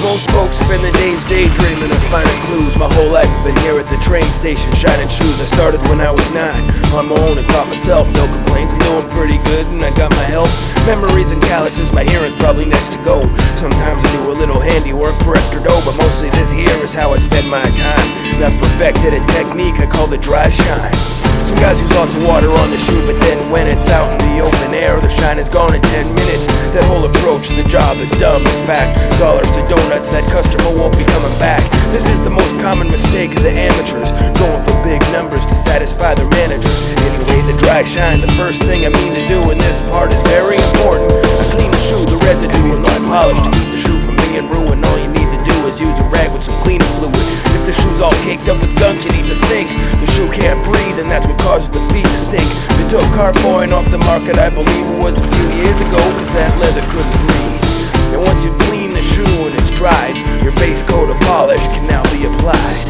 Most folks spend their days daydreaming and finding clues. My whole life I've been here at the train station shining shoes. I started when I was 9, on my own and taught myself. No complaints, I'm doing pretty good and I got my health. Memories and calluses, my hearing's probably next to go. Sometimes I do a little handiwork for extra dough, but mostly this here is how I spend my time. And I've perfected a technique I call the dry shine. Some guys use lots of water on the shoe, but then when it's out in the open air, the shine is gone in 10 minutes. That whole approach to the job is dumb. In fact, dollars to donuts, that customer won't be coming back. This is the most common mistake of the amateurs, going for big numbers to satisfy their managers. Anyway, the dry shine, the first thing I mean to do in this part is very important. I clean the shoe, the residue, and I polish to keep the shoe from being ruined. All you need to do is use a rag with some cleaning fluid. If the shoe's all caked up with gunk, you need to think the shoe can't breathe, and that's what causes the feet to stink. They took cardboard off the market, I believe it was a few years ago, cause that leather couldn't breathe. And once you clean the shoe and it's dried, your base coat of polish can now be applied.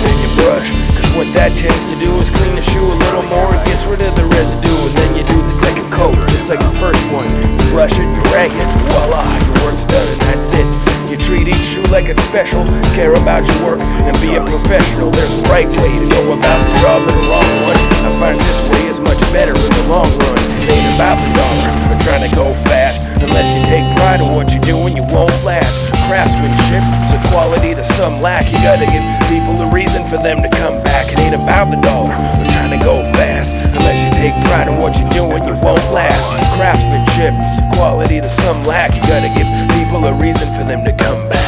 Then you brush, cause what that tends to do is clean the shoe a little more. It gets rid of the residue, and then you do the second coat, just like the first one. You brush it, you rag it, voila, your work's done and that's it. You treat each shoe like it's special, care about your work, and be a professional. There's a right way to go about the job and a wrong one. I find this way is much better in the long run. It ain't about the dollar or trying to go fast. Unless you take pride in what you're doing, you won't last. Craftsmanship, it's a quality that some lack. You gotta give people a reason for them to come back. It ain't about the dollar or trying to go fast. Unless you take pride in what you're doing, you won't last. Craftsmanship, it's a quality that some lack. You gotta give people a reason for them to come back.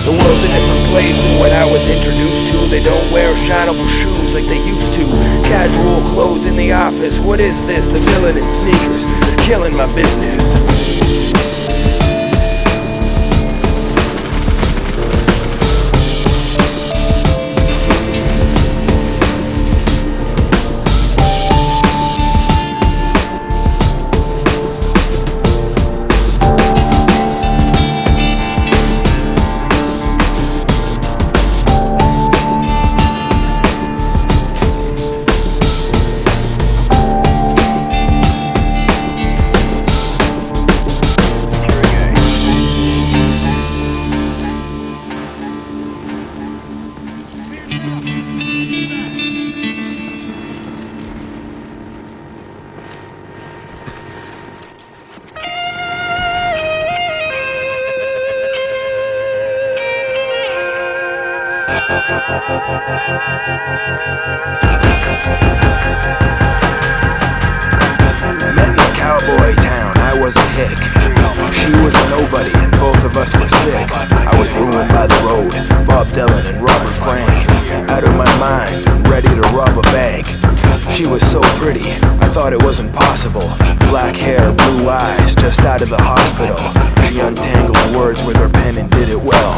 The world's a different place than what I was introduced to. They don't wear shinable shoes like they used to. Casual clothes in the office. What is this? The villain in sneakers is killing my business. Met in a cowboy town, I was a hick. She was a nobody and both of us were sick. I was ruined by the road, Bob Dylan and Robert Frank. Out of my mind, ready to rob a bank. She was so pretty, I thought it wasn't possible. Black hair, blue eyes, just out of the hospital. She untangled words with her pen and did it well.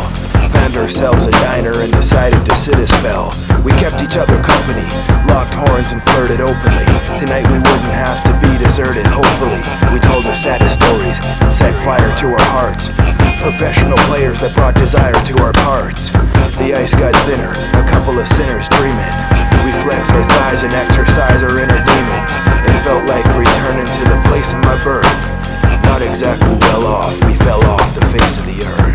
Found ourselves a diner and decided to sit a spell. We kept each other company, locked horns and flirted openly. Tonight we wouldn't have to be deserted, hopefully. We told her saddest stories and set fire to our hearts. Professional players that brought desire to our parts. The ice got thinner, a couple of sinners dreaming. We flex our thighs and exercise our inner demons. It felt like returning to the place of my birth. Not exactly well off, we fell off the face of the earth.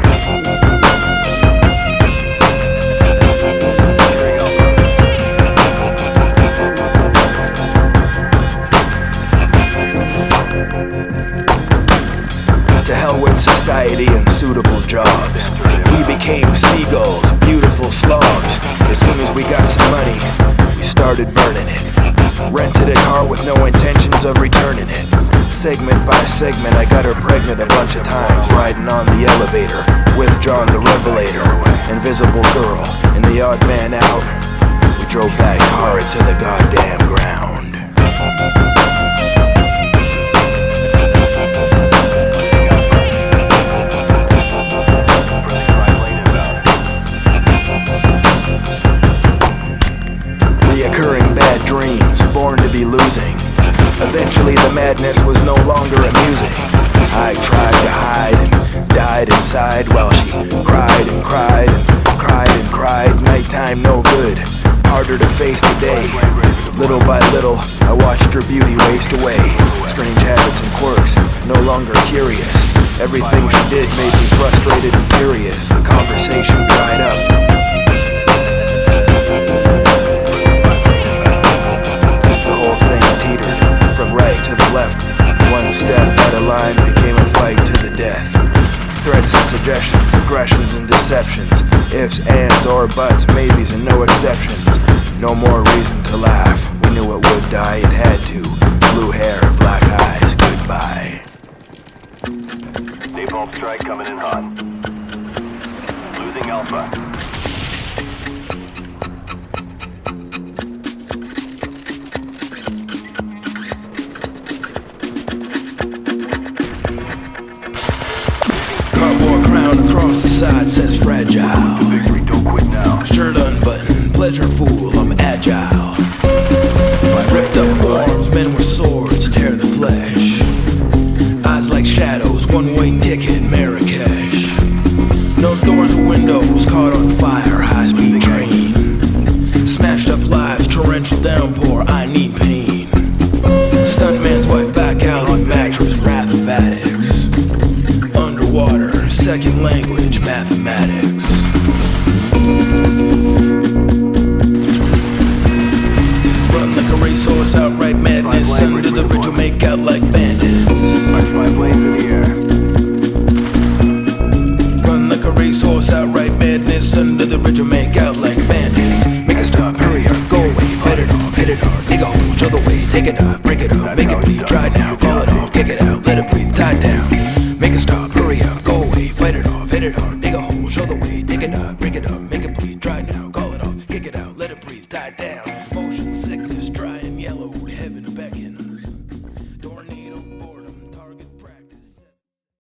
To hell with society and suitable jobs. We became seagulls, beautiful slobs. As soon as we got some money, we started burning it. Rented a car with no intentions of returning it. Segment by segment, I got her pregnant a bunch of times. Riding on the elevator with John the Revelator. Invisible girl and the odd man out. We drove that car into the goddamn ground. Reoccurring bad dreams, born to be losing. Eventually the madness was no longer amusing. I tried to hide and died inside while she cried and cried and cried and cried. Nighttime no good, harder to face the day. Little by little, I watched her beauty waste away. Strange habits and quirks, no longer curious. Everything she did made me frustrated and furious. The conversation dried up. The whole thing teetered from right to the left. One step at a line became a fight to the death. Threats and suggestions, aggressions and deceptions, ifs, ands, or buts, maybes and no exceptions. No more reason to laugh. We knew it would die, it had to. Blue hair, black eyes, goodbye. Default strike coming in hot. Losing Alpha. Cardboard crown across the side says fragile. Victory, don't quit now. Shirt unbuttoned, pleasure fool, I'm agile. Ripped up forms, men with swords, tear the flesh. Eyes like shadows, one-way ticket, Marrakesh. No doors or windows, caught on fire, high-speed train. Smashed up lives, torrential downpour, I need pain. Stuntman's wife back alley, mattress, wrath of addicts. Underwater, second language, mathematics. Run like a racehorse, outright madness. Under the bridge, you'll make out like bandits. March 5 lanes in the air. Run like a racehorse, outright madness. Under the bridge, you'll make out like bandits. Make a stop, hurry up, go away, fight it off, hit it hard, dig a hole, show the way, take it up, break it up, make it bleed, try it now, call it off, kick it out, let it breathe, tie it down.